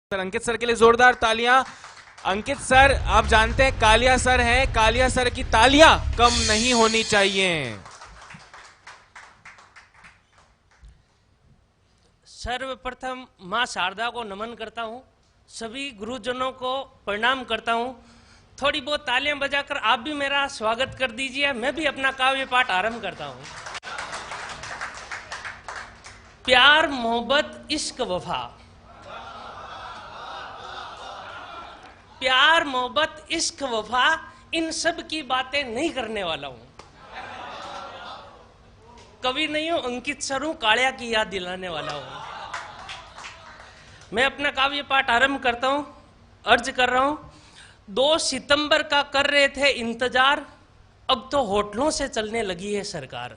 Sir अंकित sir के लिए जोरदार तालियां। अंकित सर, आप जानते हैं कालिया सर है, कालिया सर की तालियां कम नहीं होनी चाहिए। सर्वप्रथम मां शारदा को नमन करता हूं, सभी गुरुजनों को प्रणाम करता हूं। थोड़ी बहुत तालियां बजाकर आप भी मेरा स्वागत कर दीजिए। मैं भी अपना काव्य पाठ आरंभ करता हूं। प्यार मोहब्बत इश्क वफा, प्यार मोहब्बत इश्क वफा, इन सब की बातें नहीं करने वाला हूं। कवि नहीं हूं, अंकित सर हूं, कालिया की याद दिलाने वाला हूं। मैं अपना काव्य पाठ आरंभ करता हूं। अर्ज कर रहा हूं। 2 सितंबर का कर रहे थे इंतजार, अब तो होटलों से चलने लगी है सरकार।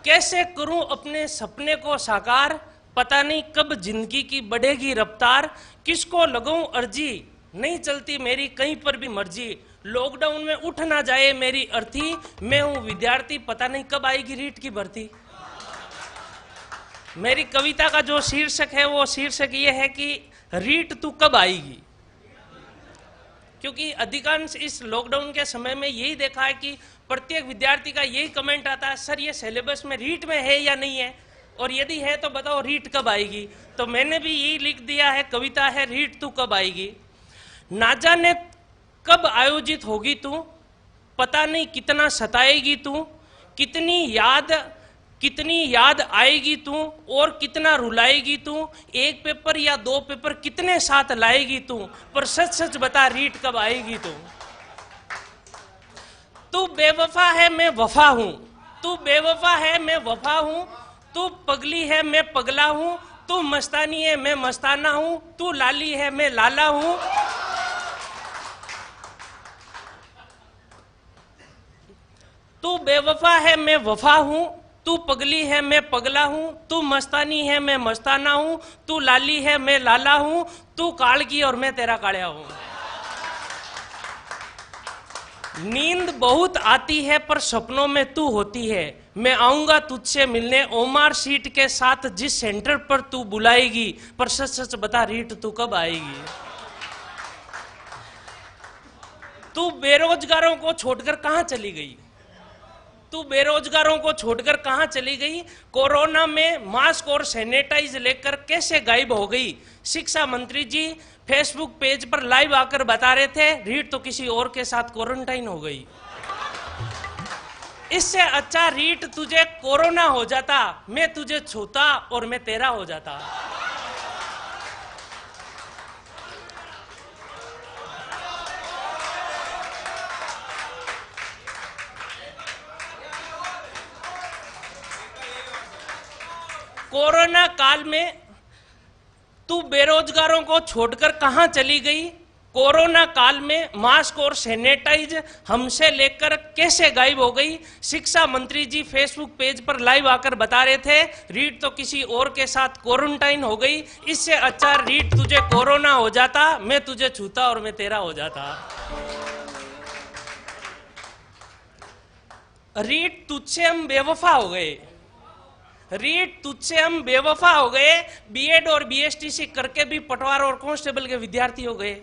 कैसे करूं अपने सपने को साकार, पता नहीं कब जिंदगी की बढ़ेगी रफ्तार। किसको लगाऊं अर्जी, नहीं चलती मेरी कहीं पर भी मर्जी। लॉकडाउन में उठ ना जाए मेरी अर्थी, मैं हूं विद्यार्थी, पता नहीं कब आएगी रीट की भर्ती। मेरी कविता का जो शीर्षक है वो शीर्षक ये है कि रीट तू कब आएगी। क्योंकि अधिकांश इस लॉकडाउन के समय में यही देखा है कि प्रत्येक विद्यार्थी का यही कमेंट आता है, सर ये सिलेबस में रीट में है या नहीं है, और यदि है तो बताओ रीट कब आएगी। तो मैंने भी यही लिख दिया है, कविता है रीट तू कब आएगी। ना जाने कब आयोजित होगी तू, पता नहीं कितना सताएगी तू, कितनी याद आएगी तू और कितना रुलाएगी तू। एक पेपर या 2 पेपर कितने साथ लाएगी तू, पर सच सच बता रीट कब आएगी तू। तू बेवफा है मैं वफा हूं, तू बेवफा है मैं वफा हूं, तू पगली है मैं पगला हूं, तू मस्तानी है मैं मस्ताना हूं, तू लाली है मैं लाला हूं। तू बेवफा है मैं वफा हूं, तू पगली है मैं पगला हूं, तू मस्तानी है मैं मस्ताना हूं, तू लाली है मैं लाला हूं, तू कालकी और मैं तेरा कालिया हूं। नींद बहुत आती है पर सपनों में तू होती है, मैं आऊंगा तुझसे मिलने ओमार सीट के साथ जिस सेंटर पर तू बुलाएगी, पर सच सच बता रीट तू कब आएगी। तू बेरोजगारों को छोड़कर कहां चली गई, तू बेरोजगारों को छोड़कर कहां चली गई। कोरोना में मास्क और सैनिटाइज लेकर कैसे गायब हो गई। शिक्षा मंत्री जी फेसबुक पेज पर लाइव आकर बता रहे थे रीट तो किसी और के साथ क्वारंटाइन हो गई। इससे अच्छा रीट तुझे कोरोना हो जाता, मैं तुझे छूता और मैं तेरा हो जाता। कोरोना काल में तू बेरोजगारों को छोड़कर कहां चली गई। कोरोना काल में मास्क और सैनिटाइज हमसे लेकर कैसे गायब हो गई। शिक्षा मंत्री जी फेसबुक पेज पर लाइव आकर बता रहे थे रीट तो किसी और के साथ क्वारंटाइन हो गई। इससे अच्छा रीट तुझे कोरोना हो जाता, मैं तुझे छूता और मैं तेरा हो जाता। रीट तुझसे हम बेवफा हो गए, रीट तुझसे हम बेवफा हो गए। बीएड और बीएसटीसी करके भी पटवार और कांस्टेबल के विद्यार्थी हो गए।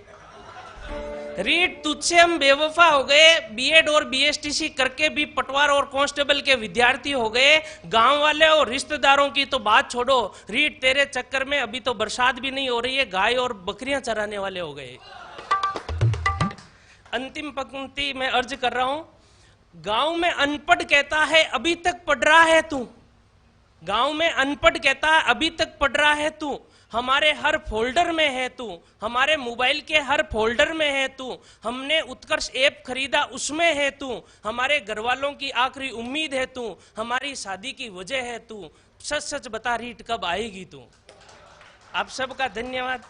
रीट तुझसे हम बेवफा हो गए, बीएड और बीएसटीसी करके भी पटवार और कांस्टेबल के विद्यार्थी हो गए। गांव वाले और रिश्तेदारों की तो बात छोड़ो, रीट तेरे चक्कर में अभी तो बरसात भी नहीं हो रही है, गाय और बकरियां चराने वाले हो गए। अंतिम पंक्ति में अर्ज कर रहा हूं। गांव में अनपढ़ कहता है अभी तक पढ़ रहा है तू, गांव में अनपढ़ कहता है अभी तक पढ़ रहा है तू, हमारे हर फोल्डर में है तू, हमारे मोबाइल के हर फोल्डर में है तू, हमने उत्कर्ष ऐप खरीदा उसमें है तू, हमारे घर वालों की आखिरी उम्मीद है तू, हमारी शादी की वजह है तू, सच सच बता रीट कब आएगी तू। आप सबका धन्यवाद।